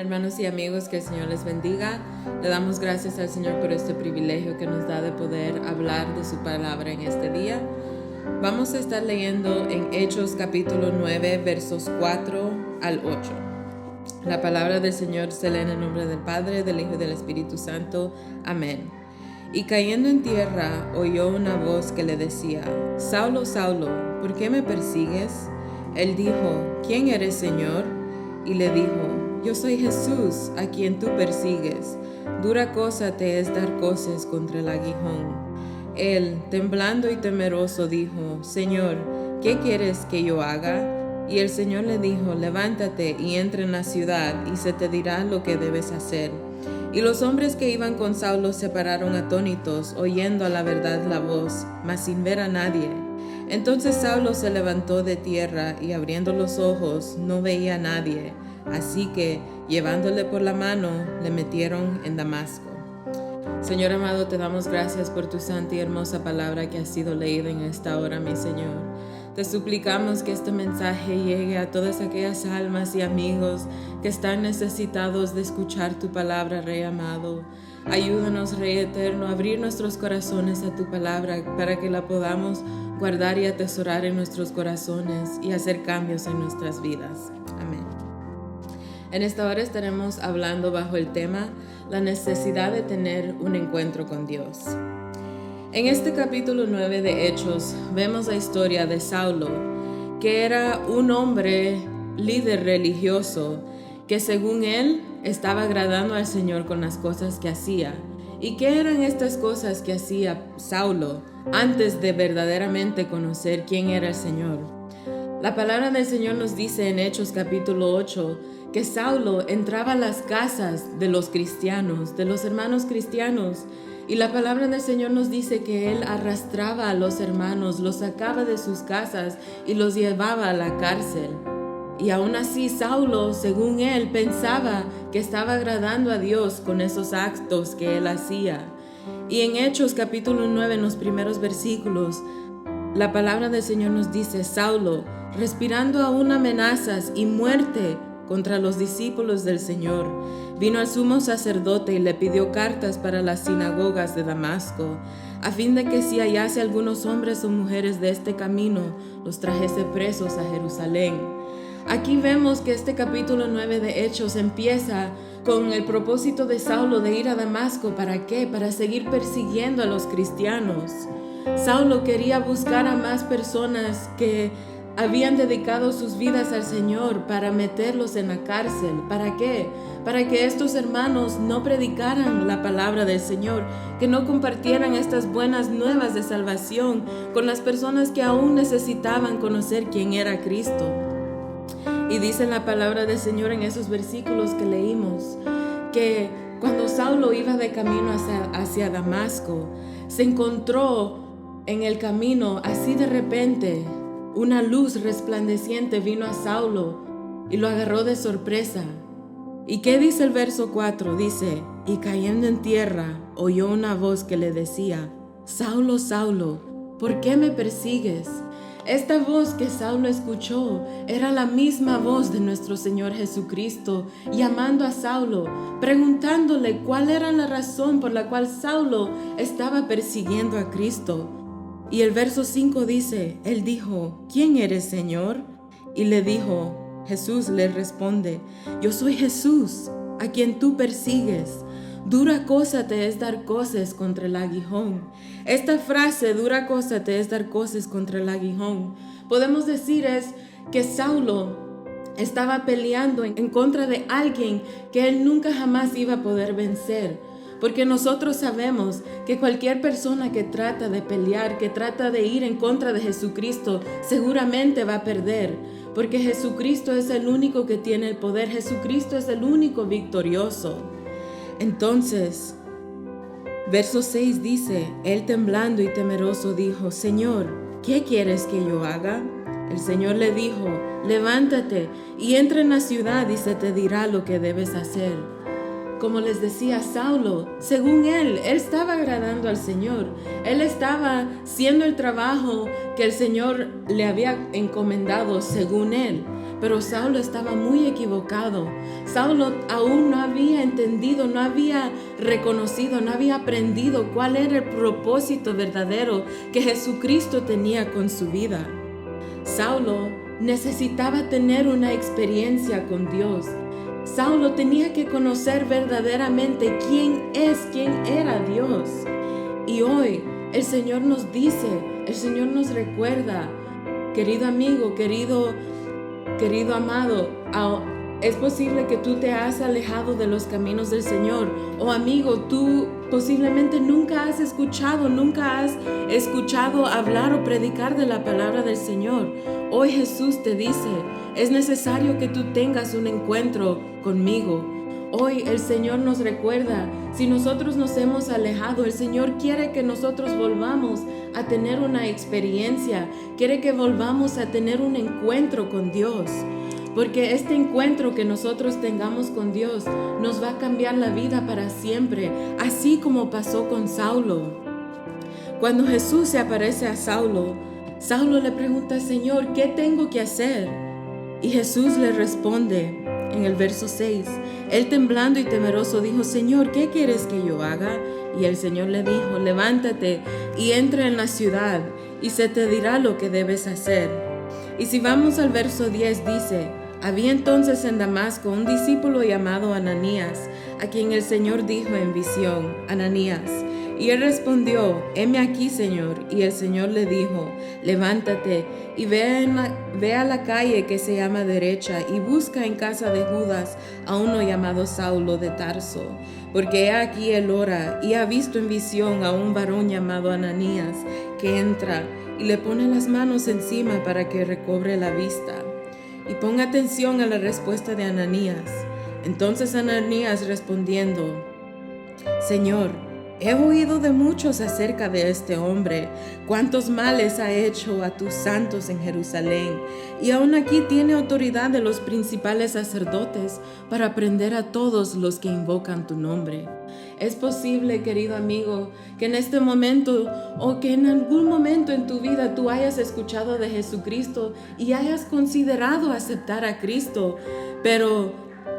hermanos y amigos? Que el Señor les bendiga. Le damos gracias al Señor por este privilegio que nos da de poder hablar de su palabra en este día. Vamos a estar leyendo en Hechos capítulo 9, versos 4 al 8. La palabra del Señor se lee en el nombre del Padre, del Hijo y del Espíritu Santo. Amén. Y cayendo en tierra, oyó una voz que le decía: Saulo, Saulo, ¿por qué me persigues? Él dijo: ¿Quién eres, Señor? Y le dijo: Yo soy Jesús, a quien tú persigues. Dura cosa te es dar coces contra el aguijón. Él, temblando y temeroso, dijo: Señor, ¿qué quieres que yo haga? Y el Señor le dijo: Levántate y entra en la ciudad, y se te dirá lo que debes hacer. Y los hombres que iban con Saulo se pararon atónitos, oyendo a la verdad la voz, mas sin ver a nadie. Entonces Saulo se levantó de tierra, y abriendo los ojos no veía a nadie. Así que, llevándole por la mano, le metieron en Damasco. Señor amado, te damos gracias por tu santa y hermosa palabra que ha sido leída en esta hora, mi Señor. Te suplicamos que este mensaje llegue a todas aquellas almas y amigos que están necesitados de escuchar tu palabra, Rey amado. Ayúdanos, Rey eterno, a abrir nuestros corazones a tu palabra para que la podamos guardar y atesorar en nuestros corazones y hacer cambios en nuestras vidas. Amén. En esta hora estaremos hablando bajo el tema la necesidad de tener un encuentro con Dios. En este capítulo 9 de Hechos vemos la historia de Saulo, que era un hombre líder religioso que según él estaba agradando al Señor con las cosas que hacía. ¿Y qué eran estas cosas que hacía Saulo antes de verdaderamente conocer quién era el Señor? La palabra del Señor nos dice en Hechos capítulo 8 que Saulo entraba a las casas de los cristianos, de los hermanos cristianos, y la palabra del Señor nos dice que él arrastraba a los hermanos, los sacaba de sus casas y los llevaba a la cárcel. Y aún así Saulo, según él, pensaba que estaba agradando a Dios con esos actos que él hacía. Y en Hechos capítulo 9, en los primeros versículos, la palabra del Señor nos dice: Saulo, respirando aún amenazas y muerte contra los discípulos del Señor, vino al sumo sacerdote y le pidió cartas para las sinagogas de Damasco, a fin de que si hallase algunos hombres o mujeres de este camino, los trajese presos a Jerusalén. Aquí vemos que este capítulo 9 de Hechos empieza con el propósito de Saulo de ir a Damasco. ¿Para qué? Para seguir persiguiendo a los cristianos. Saulo quería buscar a más personas que habían dedicado sus vidas al Señor para meterlos en la cárcel. ¿Para qué? Para que estos hermanos no predicaran la palabra del Señor, que no compartieran estas buenas nuevas de salvación con las personas que aún necesitaban conocer quién era Cristo. Y dice la palabra del Señor en esos versículos que leímos, que cuando Saulo iba de camino hacia Damasco, se encontró en el camino, así de repente, una luz resplandeciente vino a Saulo y lo agarró de sorpresa. ¿Y qué dice el verso 4? Dice: y cayendo en tierra, oyó una voz que le decía: Saulo, Saulo, ¿por qué me persigues? Esta voz que Saulo escuchó era la misma voz de nuestro Señor Jesucristo, llamando a Saulo, preguntándole cuál era la razón por la cual Saulo estaba persiguiendo a Cristo. Y el verso 5 dice: Él dijo: ¿Quién eres, Señor? Y le dijo, Jesús le responde: Yo soy Jesús, a quien tú persigues. Dura cosa te es dar coces contra el aguijón. Esta frase, dura cosa te es dar coces contra el aguijón, podemos decir es que Saulo estaba peleando en contra de alguien que él nunca jamás iba a poder vencer. Porque nosotros sabemos que cualquier persona que trata de pelear, que trata de ir en contra de Jesucristo, seguramente va a perder. Porque Jesucristo es el único que tiene el poder. Jesucristo es el único victorioso. Entonces, verso 6 dice: Él temblando y temeroso dijo: Señor, ¿qué quieres que yo haga? El Señor le dijo: Levántate y entra en la ciudad y se te dirá lo que debes hacer. Como les decía, Saulo, según él estaba agradando al Señor. Él estaba haciendo el trabajo que el Señor le había encomendado según él. pero Saulo estaba muy equivocado. Saulo aún no había entendido, no había reconocido, no había aprendido cuál era el propósito verdadero que Jesucristo tenía con su vida. Saulo necesitaba tener una experiencia con Dios. Saulo tenía que conocer verdaderamente quién era Dios. Y hoy el Señor nos dice, el Señor nos recuerda, querido amigo, querido amado, es posible que tú te has alejado de los caminos del Señor. O amigo, tú posiblemente nunca has escuchado hablar o predicar de la palabra del Señor. Hoy Jesús te dice, es necesario que tú tengas un encuentro conmigo. Hoy el Señor nos recuerda, si nosotros nos hemos alejado, el Señor quiere que nosotros volvamos a tener una experiencia, quiere que volvamos a tener un encuentro con Dios. Porque este encuentro que nosotros tengamos con Dios nos va a cambiar la vida para siempre, así como pasó con Saulo. Cuando Jesús se aparece a Saulo, Saulo le pregunta, Señor, ¿qué tengo que hacer? Y Jesús le responde en el verso 6, él temblando y temeroso dijo, Señor, ¿qué quieres que yo haga? Y el Señor le dijo, levántate y entra en la ciudad y se te dirá lo que debes hacer. Y si vamos al verso 10 dice, había entonces en Damasco un discípulo llamado Ananías, a quien el Señor dijo en visión, Ananías. Y él respondió, heme aquí, Señor. Y el Señor le dijo, levántate y ve a la calle que se llama Derecha y busca en casa de Judas a uno llamado Saulo de Tarso, porque he aquí él ora y ha visto en visión a un varón llamado Ananías que entra y le pone las manos encima para que recobre la vista. Y ponga atención a la respuesta de Ananías. Entonces Ananías respondiendo, Señor, he oído de muchos acerca de este hombre, cuántos males ha hecho a tus santos en Jerusalén, y aún aquí tiene autoridad de los principales sacerdotes para prender a todos los que invocan tu nombre. Es posible, querido amigo, que en este momento o que en algún momento en tu vida tú hayas escuchado de Jesucristo y hayas considerado aceptar a Cristo, pero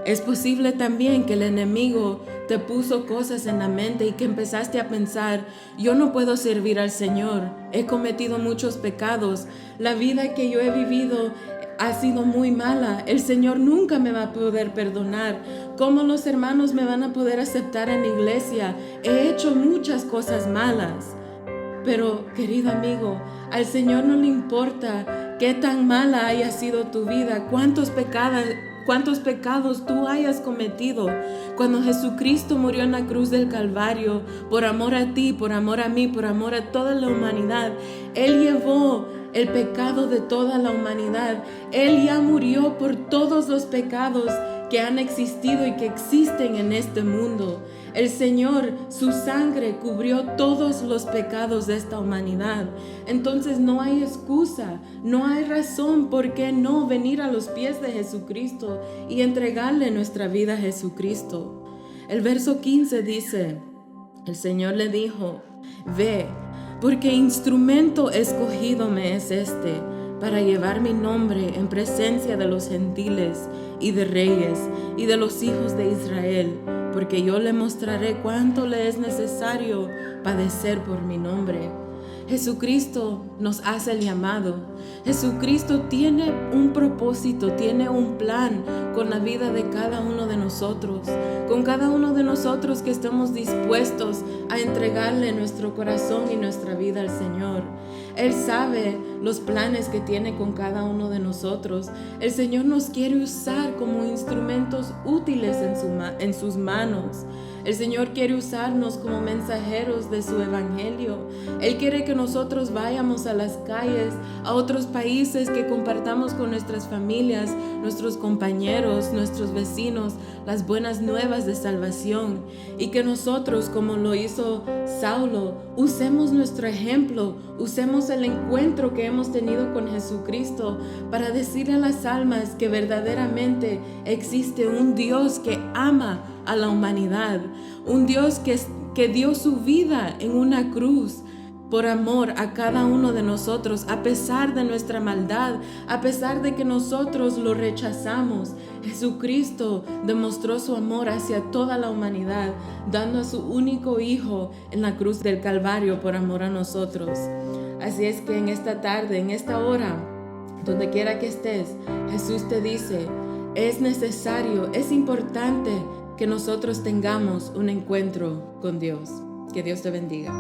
es posible también que el enemigo te puso cosas en la mente y que empezaste a pensar, yo no puedo servir al Señor, he cometido muchos pecados, la vida que yo he vivido ha sido muy mala, el Señor nunca me va a poder perdonar, ¿cómo los hermanos me van a poder aceptar en la iglesia? He hecho muchas cosas malas. Pero, querido amigo, al Señor no le importa qué tan mala haya sido tu vida, cuántos pecados tú hayas cometido. Cuando Jesucristo murió en la cruz del Calvario, por amor a ti, por amor a mí, por amor a toda la humanidad, Él llevó el pecado de toda la humanidad. Él ya murió por todos los pecados que han existido y que existen en este mundo. El Señor, su sangre cubrió todos los pecados de esta humanidad. Entonces no hay excusa, no hay razón por qué no venir a los pies de Jesucristo y entregarle nuestra vida a Jesucristo. El verso 15 dice, el Señor le dijo, ve, porque instrumento escogido me es este, para llevar mi nombre en presencia de los gentiles y de reyes y de los hijos de Israel, porque yo le mostraré cuánto le es necesario padecer por mi nombre. Jesucristo nos hace el llamado. Jesucristo tiene un propósito, tiene un plan con la vida de cada uno de nosotros, con cada uno de nosotros que estemos dispuestos a entregarle nuestro corazón y nuestra vida al Señor. Él sabe los planes que tiene con cada uno de nosotros. El Señor nos quiere usar como instrumentos útiles en sus manos. El Señor quiere usarnos como mensajeros de su evangelio. Él quiere que nosotros vayamos a las calles, a otros países, que compartamos con nuestras familias, nuestros compañeros, nuestros vecinos, las buenas nuevas de salvación. Y que nosotros, como lo hizo Saulo, usemos nuestro ejemplo, usemos el encuentro que hemos tenido con Jesucristo para decirle a las almas que verdaderamente existe un Dios que ama a la humanidad, un Dios que dio su vida en una cruz por amor a cada uno de nosotros, a pesar de nuestra maldad, a pesar de que nosotros lo rechazamos. Jesucristo demostró su amor hacia toda la humanidad, dando a su único Hijo en la cruz del Calvario por amor a nosotros. Así es que en esta tarde, en esta hora, donde quiera que estés, Jesús te dice, es necesario, es importante que nosotros tengamos un encuentro con Dios. Que Dios te bendiga.